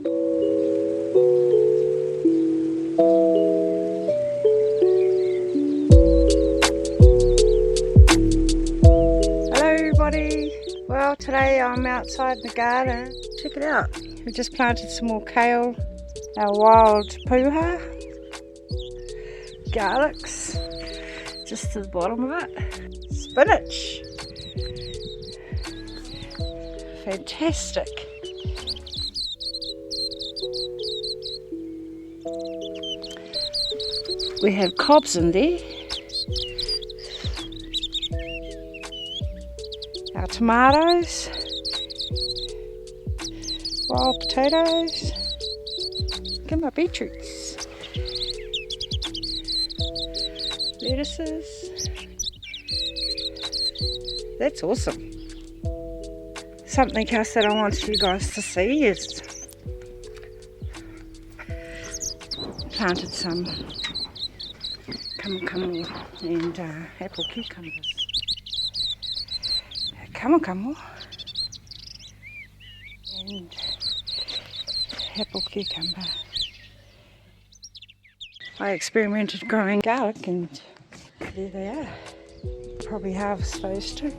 Hello everybody. Well, today I'm outside in the garden. Check it out. We just planted some more kale, our wild puha, garlics, just to the bottom of it. Spinach. Fantastic. We have cobs in there. Our tomatoes. Wild potatoes. Look at my beetroots. Lettuces. That's awesome. Something else that I want you guys to see is planted some kamu and apple cucumbers. Kamu and apple cucumber. I experimented growing garlic and there they are. Probably harvest those too.